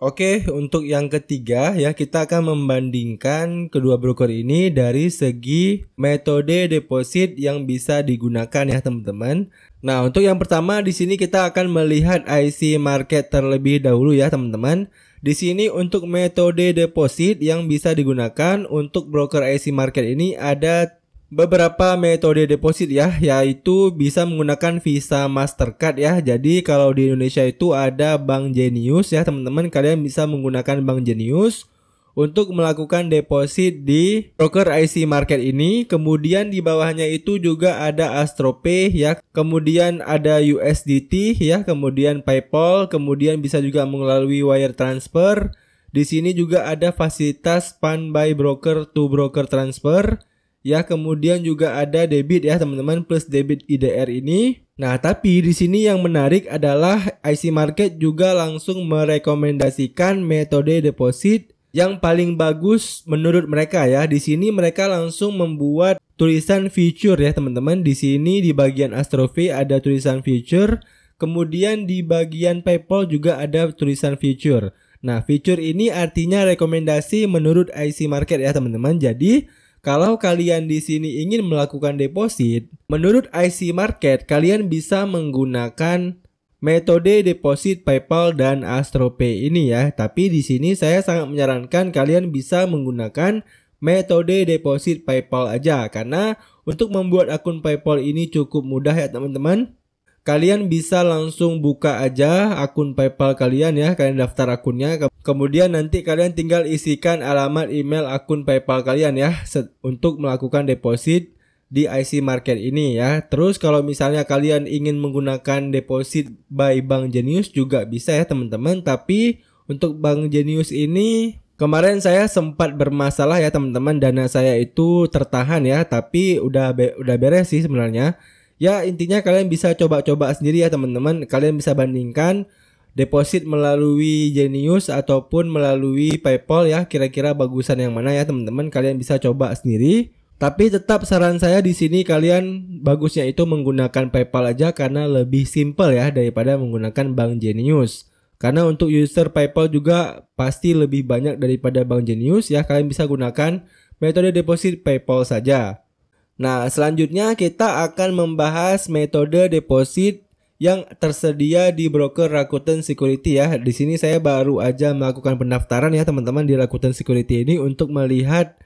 Oke, untuk yang ketiga ya, kita akan membandingkan kedua broker ini dari segi metode deposit yang bisa digunakan ya teman-teman. Nah, untuk yang pertama di sini kita akan melihat IC market terlebih dahulu ya teman-teman. Di sini untuk metode deposit yang bisa digunakan untuk broker IC market ini ada beberapa metode deposit ya, yaitu bisa menggunakan Visa Mastercard ya. Jadi kalau di Indonesia itu ada Bank Jenius ya teman-teman, kalian bisa menggunakan Bank Jenius untuk melakukan deposit di broker IC market ini. Kemudian di bawahnya itu juga ada AstroPay ya, kemudian ada USDT ya, kemudian PayPal, kemudian bisa juga melalui wire transfer. Di sini juga ada fasilitas fund by broker to broker transfer. Ya, kemudian juga ada debit ya teman-teman, plus debit IDR ini. Nah, tapi di sini yang menarik adalah IC Market juga langsung merekomendasikan metode deposit yang paling bagus menurut mereka ya. Di sini mereka langsung membuat tulisan future ya teman-teman. Di sini di bagian AstroPay ada tulisan future, kemudian di bagian PayPal juga ada tulisan future. Nah, future ini artinya rekomendasi menurut IC Market ya teman-teman. Jadi kalau kalian di sini ingin melakukan deposit, menurut IC Market kalian bisa menggunakan metode deposit PayPal dan AstroPay ini ya. Tapi di sini saya sangat menyarankan kalian bisa menggunakan metode deposit PayPal aja, karena untuk membuat akun PayPal ini cukup mudah ya teman-teman. Kalian bisa langsung buka aja akun PayPal kalian ya, kalian daftar akunnya, kemudian nanti kalian tinggal isikan alamat email akun PayPal kalian ya untuk melakukan deposit di IC Market ini ya. Terus kalau misalnya kalian ingin menggunakan deposit by Bank Jenius juga bisa ya teman-teman, tapi untuk Bank Jenius ini kemarin saya sempat bermasalah ya teman-teman, dana saya itu tertahan ya, tapi udah beres sih sebenarnya. Ya, intinya kalian bisa coba-coba sendiri ya teman-teman. Kalian bisa bandingkan deposit melalui Jenius ataupun melalui PayPal ya. Kira-kira bagusan yang mana ya teman-teman. Kalian bisa coba sendiri. Tapi tetap saran saya di sini kalian bagusnya itu menggunakan PayPal aja, karena lebih simple ya daripada menggunakan Bank Jenius. Karena untuk user PayPal juga pasti lebih banyak daripada Bank Jenius ya. Kalian bisa gunakan metode deposit PayPal saja. Nah, selanjutnya kita akan membahas metode deposit yang tersedia di broker Rakuten Security ya. Di sini saya baru aja melakukan pendaftaran ya teman-teman di Rakuten Security ini untuk melihat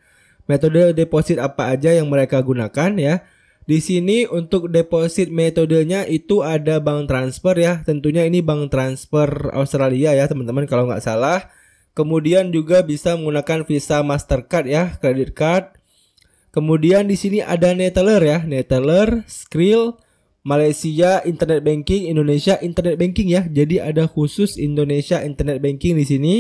metode deposit apa aja yang mereka gunakan ya. Di sini untuk deposit metodenya itu ada bank transfer ya. Tentunya ini bank transfer Australia ya teman-teman kalau nggak salah. Kemudian juga bisa menggunakan Visa Mastercard ya, credit card. Kemudian di sini ada Neteller ya, Neteller, Skrill, Malaysia Internet Banking, Indonesia Internet Banking ya. Jadi ada khusus Indonesia Internet Banking di sini.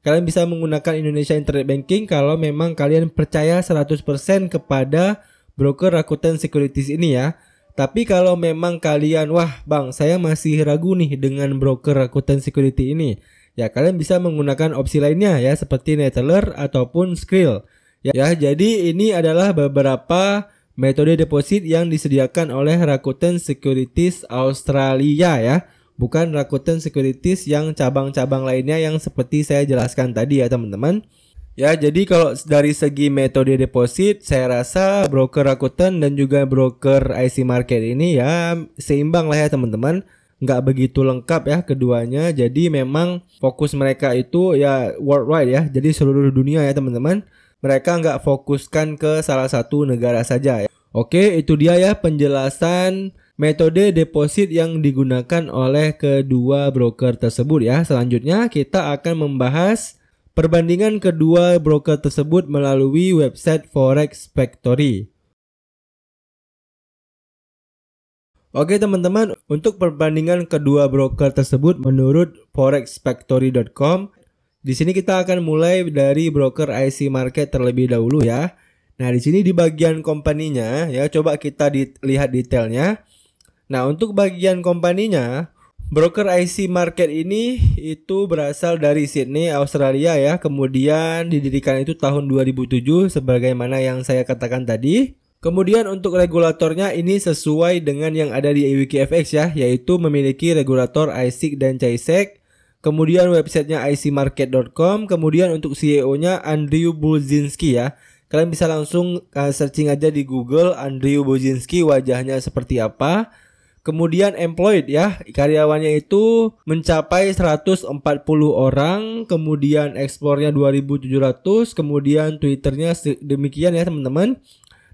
Kalian bisa menggunakan Indonesia Internet Banking kalau memang kalian percaya 100% kepada broker Rakuten Securities ini ya. Tapi kalau memang kalian, wah bang saya masih ragu nih dengan broker Rakuten Security ini, ya kalian bisa menggunakan opsi lainnya ya, seperti Neteller ataupun Skrill. Ya, jadi ini adalah beberapa metode deposit yang disediakan oleh Rakuten Securities Australia ya. Bukan Rakuten Securities yang cabang-cabang lainnya yang seperti saya jelaskan tadi ya teman-teman. Ya, jadi kalau dari segi metode deposit saya rasa broker Rakuten dan juga broker IC Market ini ya seimbang lah ya teman-teman. Nggak begitu lengkap ya keduanya. Jadi memang fokus mereka itu ya worldwide ya. Jadi seluruh dunia ya teman-teman. Mereka nggak fokuskan ke salah satu negara saja ya. Oke, itu dia ya penjelasan metode deposit yang digunakan oleh kedua broker tersebut ya. Selanjutnya kita akan membahas perbandingan kedua broker tersebut melalui website Forex Factory. Oke teman-teman, untuk perbandingan kedua broker tersebut menurut forexfactory.com, di sini kita akan mulai dari broker IC Market terlebih dahulu ya. Nah, di sini di bagian company-nya ya, coba kita lihat detailnya. Nah, untuk bagian company-nya, broker IC Market ini itu berasal dari Sydney, Australia ya. Kemudian didirikan itu tahun 2007 sebagaimana yang saya katakan tadi. Kemudian untuk regulatornya ini sesuai dengan yang ada di WKFX ya, yaitu memiliki regulator ISIC dan CAISEC. Kemudian websitenya icmarket.com. Kemudian untuk CEO-nya Andrew Budzinski ya. Kalian bisa langsung searching aja di Google Andrew Budzinski, wajahnya seperti apa. Kemudian employed ya, karyawannya itu mencapai 140 orang. Kemudian ekspornya 2.700. Kemudian Twitternya demikian ya teman-teman.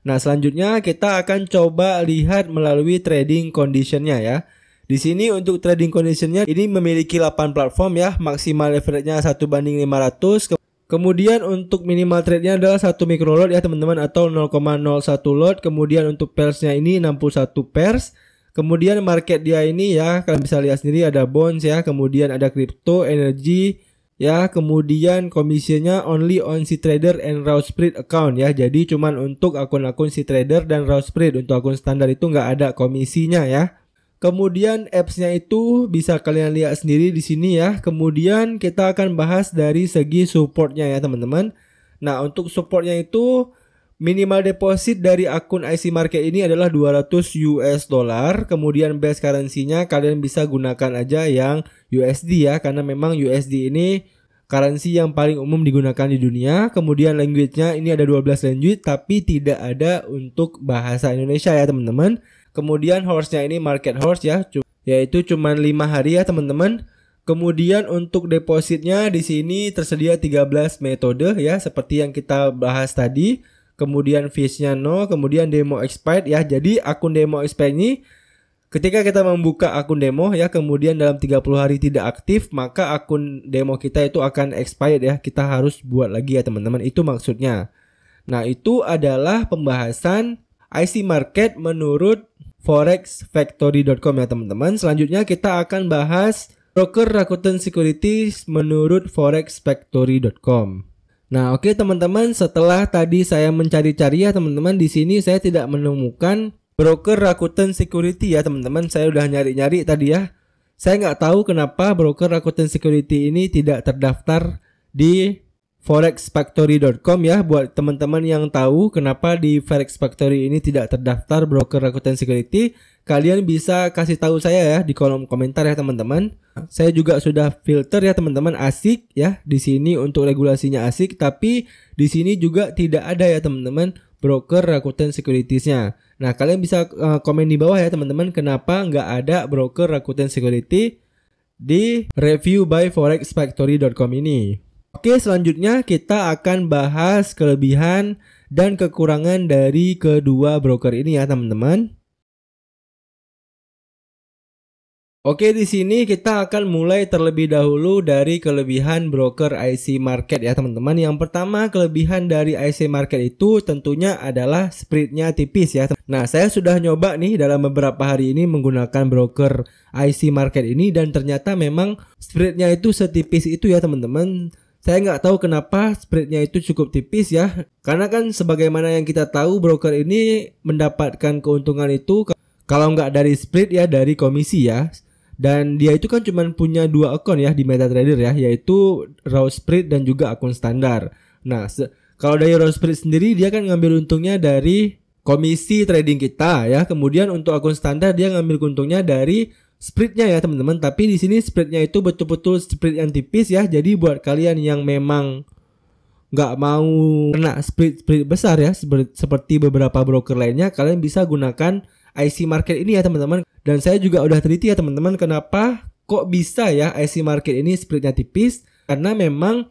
Nah selanjutnya kita akan coba lihat melalui trading conditionnya ya. Di sini untuk trading conditionnya ini memiliki 8 platform ya. Maksimal leverage-nya 1:500. Kemudian untuk minimal trade-nya adalah 1 micro lot ya teman-teman, atau 0,01 lot. Kemudian untuk pairs-nya ini 61 pairs. Kemudian market dia ini ya, kalian bisa lihat sendiri ada bonds ya, kemudian ada crypto, energy ya, kemudian komisinya only on Ctrader and Rawspread account ya. Jadi cuman untuk akun-akun Ctrader dan Rawspread, untuk akun standar itu nggak ada komisinya ya. Kemudian apps-nya itu bisa kalian lihat sendiri di sini ya. Kemudian kita akan bahas dari segi support-nya ya teman-teman. Nah, untuk support-nya itu minimal deposit dari akun IC Market ini adalah 200 US dollar. Kemudian base currency-nya kalian bisa gunakan aja yang USD ya, karena memang USD ini currency yang paling umum digunakan di dunia. Kemudian language-nya ini ada 12 language, tapi tidak ada untuk bahasa Indonesia ya teman-teman. Kemudian horse-nya ini market horse ya, yaitu cuma 5 hari ya teman-teman. Kemudian untuk depositnya di sini tersedia 13 metode ya, seperti yang kita bahas tadi. Kemudian fees-nya no, kemudian demo expired ya. Jadi akun demo expired ini ketika kita membuka akun demo ya, kemudian dalam 30 hari tidak aktif, maka akun demo kita itu akan expired ya. Kita harus buat lagi ya teman-teman, itu maksudnya. Nah, itu adalah pembahasan IC Market menurut forexfactory.com ya teman-teman. Selanjutnya kita akan bahas broker Rakuten Securities menurut forexfactory.com. Nah, oke teman-teman, setelah tadi saya mencari-cari ya teman-teman, di sini saya tidak menemukan broker Rakuten Security ya teman-teman. Saya udah nyari-nyari tadi ya. Saya nggak tahu kenapa broker Rakuten Security ini tidak terdaftar di forexfactory.com ya. Buat teman-teman yang tahu kenapa di Forex Factory ini tidak terdaftar broker Rakuten Security, kalian bisa kasih tahu saya ya di kolom komentar ya teman-teman. Saya juga sudah filter ya teman-teman, asik ya. Di sini untuk regulasinya asik, tapi di sini juga tidak ada ya teman-teman broker Rakuten Securities-nya. Nah, kalian bisa komen di bawah ya teman-teman, kenapa nggak ada broker Rakuten Security di review by forexfactory.com ini. Oke, selanjutnya kita akan bahas kelebihan dan kekurangan dari kedua broker ini ya teman-teman. Oke, di sini kita akan mulai terlebih dahulu dari kelebihan broker IC Market ya teman-teman. Yang pertama, kelebihan dari IC Market itu tentunya adalah spreadnya tipis ya. Nah, saya sudah nyoba nih dalam beberapa hari ini menggunakan broker IC Market ini, dan ternyata memang spreadnya itu setipis itu ya teman-teman. Saya nggak tahu kenapa spreadnya itu cukup tipis ya. Karena kan sebagaimana yang kita tahu, broker ini mendapatkan keuntungan itu kalau nggak dari spread ya dari komisi ya. Dan dia itu kan cuma punya 2 akun ya di MetaTrader ya, yaitu Rawspread dan juga akun standar. Nah, kalau dari Rawspread sendiri dia kan ngambil untungnya dari komisi trading kita ya. Kemudian untuk akun standar dia ngambil untungnya dari spreadnya ya teman-teman. Tapi di sini spreadnya itu betul-betul spread yang tipis ya. Jadi buat kalian yang memang nggak mau kena spread besar ya, seperti beberapa broker lainnya, kalian bisa gunakan IC Market ini ya teman-teman. Dan saya juga udah teliti ya teman-teman, kenapa kok bisa ya IC Market ini spreadnya tipis. Karena memang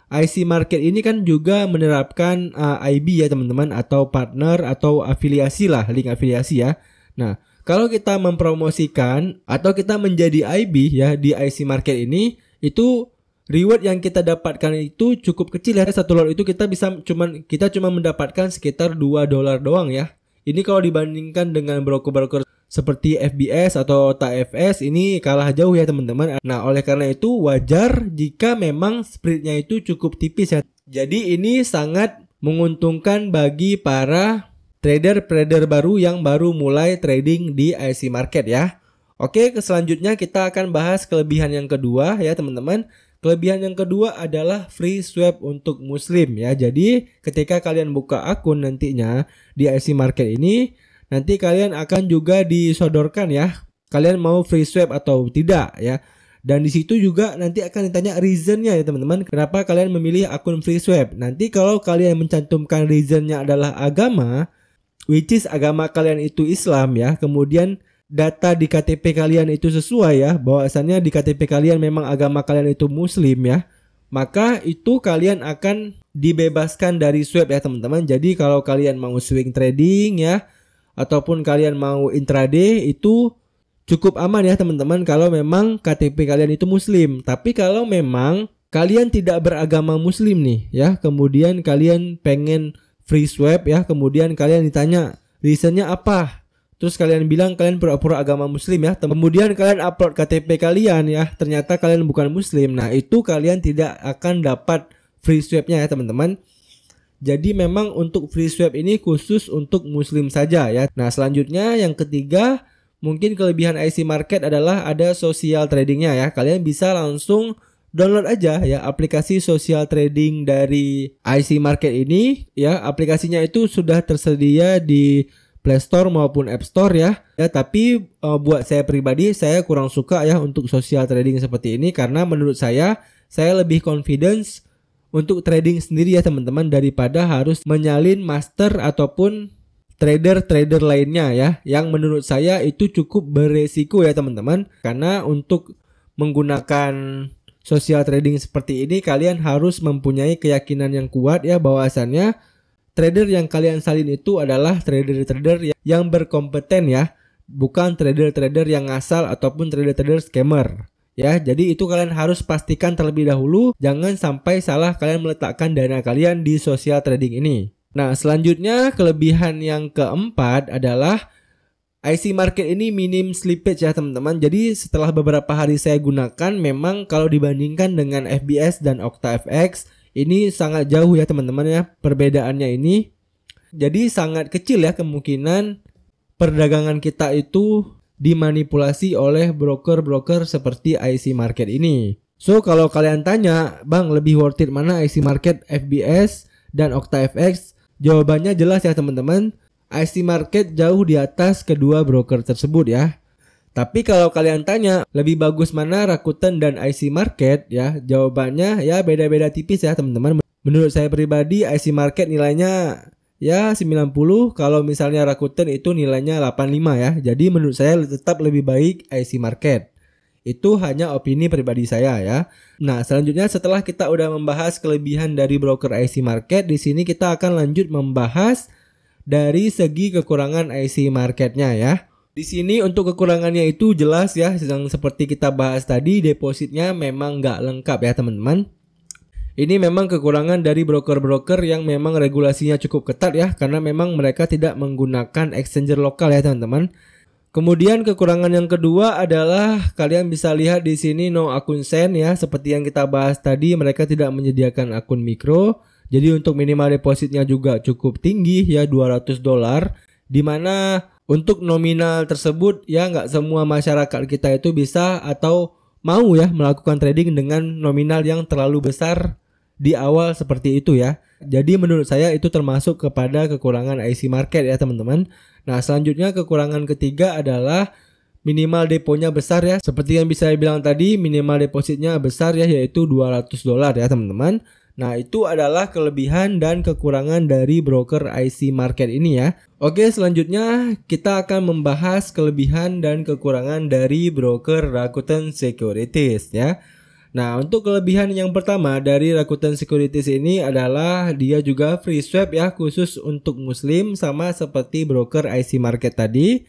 IC Market ini kan juga menerapkan IB ya teman-teman, atau partner atau afiliasi lah, link afiliasi ya. Nah, kalau kita mempromosikan atau kita menjadi IB ya di IC Market ini, itu reward yang kita dapatkan itu cukup kecil ya. Satu lot itu kita cuma mendapatkan sekitar $2 doang ya. Ini kalau dibandingkan dengan broker-broker seperti FBS atau TFS, ini kalah jauh ya teman-teman. Nah, oleh karena itu wajar jika memang spreadnya itu cukup tipis ya. Jadi ini sangat menguntungkan bagi para trader baru yang baru mulai trading di IC Market ya. Oke, selanjutnya kita akan bahas kelebihan yang kedua ya teman-teman. Kelebihan yang kedua adalah free swap untuk muslim ya. Jadi ketika kalian buka akun nantinya di IC Market ini, nanti kalian akan juga disodorkan ya, kalian mau free swap atau tidak ya. Dan di situ juga nanti akan ditanya reasonnya ya teman-teman. Kenapa kalian memilih akun FreeSwap? Nanti kalau kalian mencantumkan reasonnya adalah agama, which is agama kalian itu Islam ya. Kemudian data di KTP kalian itu sesuai ya, bahwasannya di KTP kalian memang agama kalian itu Muslim ya. Maka itu kalian akan dibebaskan dari swap ya teman-teman. Jadi kalau kalian mau swing trading ya, ataupun kalian mau intraday itu cukup aman ya teman-teman kalau memang KTP kalian itu Muslim. Tapi kalau memang kalian tidak beragama Muslim nih ya, kemudian kalian pengen free swap ya, kemudian kalian ditanya reasonnya apa, terus kalian bilang kalian pura-pura agama Muslim ya, kemudian kalian upload KTP kalian ya, ternyata kalian bukan Muslim. Nah itu kalian tidak akan dapat free swapnya ya teman-teman. Jadi memang untuk free swap ini khusus untuk Muslim saja ya. Nah selanjutnya yang ketiga, mungkin kelebihan IC Market adalah ada social tradingnya ya. Kalian bisa langsung download aja ya aplikasi social trading dari IC Market ini ya. Aplikasinya itu sudah tersedia di Play Store maupun App Store ya. Tapi buat saya pribadi saya kurang suka ya untuk social trading seperti ini, karena menurut saya lebih confidence untuk trading sendiri ya teman-teman, daripada harus menyalin master ataupun trader-trader lainnya ya, yang menurut saya itu cukup beresiko ya teman-teman. Karena untuk menggunakan social trading seperti ini kalian harus mempunyai keyakinan yang kuat ya, bahwasannya trader yang kalian salin itu adalah trader-trader yang berkompeten ya, bukan trader-trader yang ngasal ataupun trader-trader scammer ya. Jadi itu kalian harus pastikan terlebih dahulu, jangan sampai salah kalian meletakkan dana kalian di social trading ini. Nah selanjutnya kelebihan yang keempat adalah IC Market ini minim slippage ya teman-teman. Jadi setelah beberapa hari saya gunakan, memang kalau dibandingkan dengan FBS dan OctaFX ini sangat jauh ya teman-teman ya perbedaannya ini. Jadi sangat kecil ya kemungkinan perdagangan kita itu dimanipulasi oleh broker-broker seperti IC Market ini. So kalau kalian tanya, bang lebih worth it mana IC Market, FBS dan OctaFX? Jawabannya jelas ya teman-teman, IC Market jauh di atas kedua broker tersebut ya. Tapi kalau kalian tanya lebih bagus mana Rakuten dan IC Market ya, jawabannya ya beda-beda tipis ya teman-teman. Menurut saya pribadi IC Market nilainya ya 90, kalau misalnya Rakuten itu nilainya 85 ya. Jadi menurut saya tetap lebih baik IC Market. Itu hanya opini pribadi saya ya. Nah, selanjutnya setelah kita udah membahas kelebihan dari broker IC Market, di sini kita akan lanjut membahas dari segi kekurangan IC Marketnya ya. Di sini untuk kekurangannya itu jelas ya, yang seperti kita bahas tadi, depositnya memang nggak lengkap ya teman-teman. Ini memang kekurangan dari broker-broker yang memang regulasinya cukup ketat ya, karena memang mereka tidak menggunakan exchanger lokal ya teman-teman. Kemudian kekurangan yang kedua adalah kalian bisa lihat di sini no akun send ya, seperti yang kita bahas tadi, mereka tidak menyediakan akun mikro. Jadi untuk minimal depositnya juga cukup tinggi ya, $200, dimana untuk nominal tersebut ya nggak semua masyarakat kita itu bisa atau mau ya melakukan trading dengan nominal yang terlalu besar di awal seperti itu ya. Jadi menurut saya itu termasuk kepada kekurangan IC Market ya teman-teman. Nah selanjutnya kekurangan ketiga adalah minimal deponya besar ya. Seperti yang bisa saya bilang tadi, minimal depositnya besar ya, yaitu $200 ya teman-teman. Nah itu adalah kelebihan dan kekurangan dari broker IC Market ini ya. Oke, selanjutnya kita akan membahas kelebihan dan kekurangan dari broker Rakuten Securities ya. Nah untuk kelebihan yang pertama dari Rakuten Securities ini adalah dia juga free swap ya, khusus untuk Muslim sama seperti broker IC Market tadi.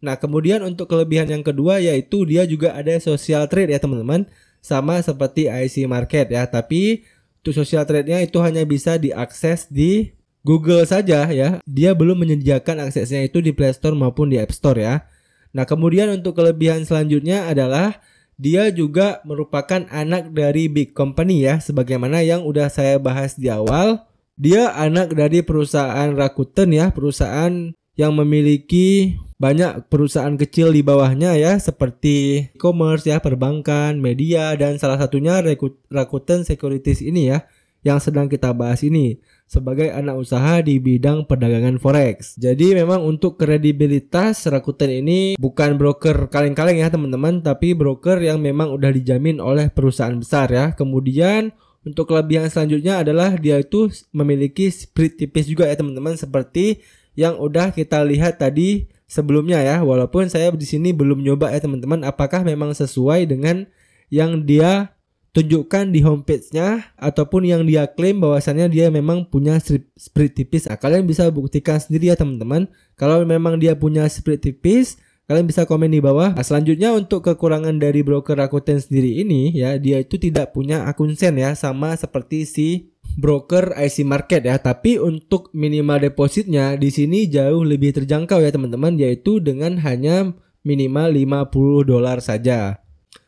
Nah kemudian untuk kelebihan yang kedua yaitu dia juga ada social trade ya teman-teman, sama seperti IC Market ya. Tapi untuk social trade-nya itu hanya bisa diakses di Google saja ya. Dia belum menyediakan aksesnya itu di Play Store maupun di App Store ya. Nah kemudian untuk kelebihan selanjutnya adalah dia juga merupakan anak dari big company ya, sebagaimana yang udah saya bahas di awal. Dia anak dari perusahaan Rakuten ya, perusahaan yang memiliki banyak perusahaan kecil di bawahnya ya, seperti e-commerce ya, perbankan, media, dan salah satunya Rakuten Securities ini ya, yang sedang kita bahas ini. sebagai anak usaha di bidang perdagangan forex. Jadi memang untuk kredibilitas Rakuten ini bukan broker kaleng-kaleng ya teman-teman, tapi broker yang memang udah dijamin oleh perusahaan besar ya. Kemudian untuk kelebihan selanjutnya adalah dia itu memiliki spread tipis juga ya teman-teman, seperti yang udah kita lihat tadi sebelumnya ya. Walaupun saya di sini belum nyoba ya teman-teman, apakah memang sesuai dengan yang dia tunjukkan di homepage-nya ataupun yang dia klaim bahwasannya dia memang punya spread tipis. Nah, kalian bisa buktikan sendiri ya teman-teman. Kalau memang dia punya spread tipis, kalian bisa komen di bawah. Nah, selanjutnya untuk kekurangan dari broker Rakuten sendiri ini ya, dia itu tidak punya akun SEN ya, sama seperti si broker IC Market ya. Tapi untuk minimal depositnya di sini jauh lebih terjangkau ya teman-teman, yaitu dengan hanya minimal $50 saja.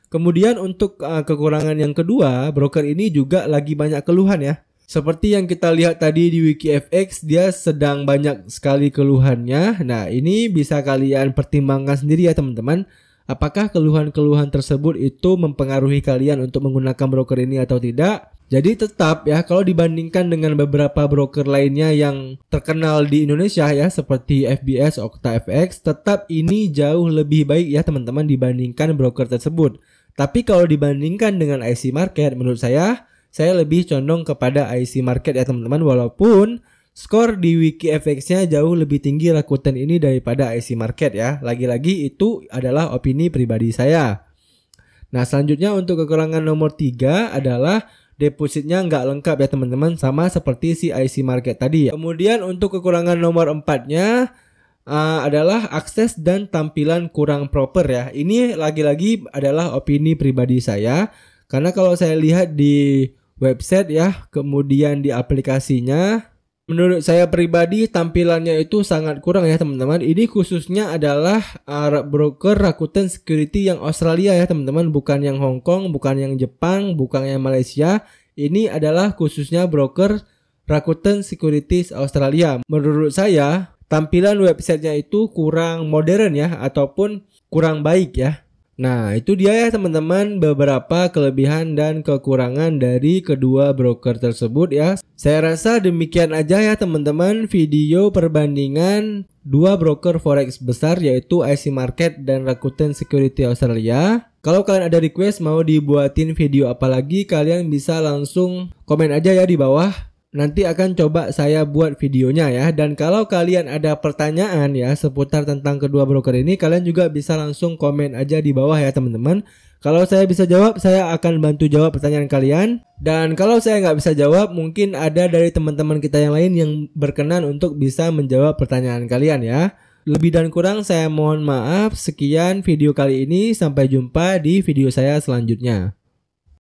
Kemudian untuk kekurangan yang kedua, broker ini juga lagi banyak keluhan ya. Seperti yang kita lihat tadi di WikiFX, dia sedang banyak sekali keluhannya. Nah, ini bisa kalian pertimbangkan sendiri ya teman-teman. Apakah keluhan-keluhan tersebut itu mempengaruhi kalian untuk menggunakan broker ini atau tidak? Jadi tetap ya, kalau dibandingkan dengan beberapa broker lainnya yang terkenal di Indonesia ya, seperti FBS, OctaFX, tetap ini jauh lebih baik ya teman-teman dibandingkan broker tersebut. Tapi kalau dibandingkan dengan IC Market, menurut saya lebih condong kepada IC Market ya teman-teman. Walaupun skor di WikiFX-nya jauh lebih tinggi Rakuten ini daripada IC Market ya. Lagi-lagi itu adalah opini pribadi saya. Nah, selanjutnya untuk kekurangan nomor 3 adalah depositnya nggak lengkap ya teman-teman, sama seperti si IC Market tadi ya. Kemudian untuk kekurangan nomor 4-nya adalah akses dan tampilan kurang proper ya. Ini lagi-lagi adalah opini pribadi saya, karena kalau saya lihat di website ya, kemudian di aplikasinya, menurut saya pribadi tampilannya itu sangat kurang ya teman-teman. Ini khususnya adalah broker Rakuten Security yang Australia ya teman-teman, bukan yang Hong Kong, bukan yang Jepang, bukan yang Malaysia. Ini adalah khususnya broker Rakuten Securities Australia. Menurut saya tampilan websitenya itu kurang modern ya, ataupun kurang baik ya. Nah, itu dia ya teman-teman beberapa kelebihan dan kekurangan dari kedua broker tersebut ya. Saya rasa demikian aja ya teman-teman video perbandingan dua broker forex besar, yaitu IC Market dan Rakuten Security Australia. Kalau kalian ada request mau dibuatin video apa lagi, kalian bisa langsung komen aja ya di bawah. Nanti akan coba saya buat videonya ya. Dan kalau kalian ada pertanyaan ya seputar tentang kedua broker ini, kalian juga bisa langsung komen aja di bawah ya teman-teman. Kalau saya bisa jawab, saya akan bantu jawab pertanyaan kalian. Dan kalau saya nggak bisa jawab, mungkin ada dari teman-teman kita yang lain yang berkenan untuk bisa menjawab pertanyaan kalian ya. Lebih dan kurang saya mohon maaf. Sekian video kali ini, sampai jumpa di video saya selanjutnya.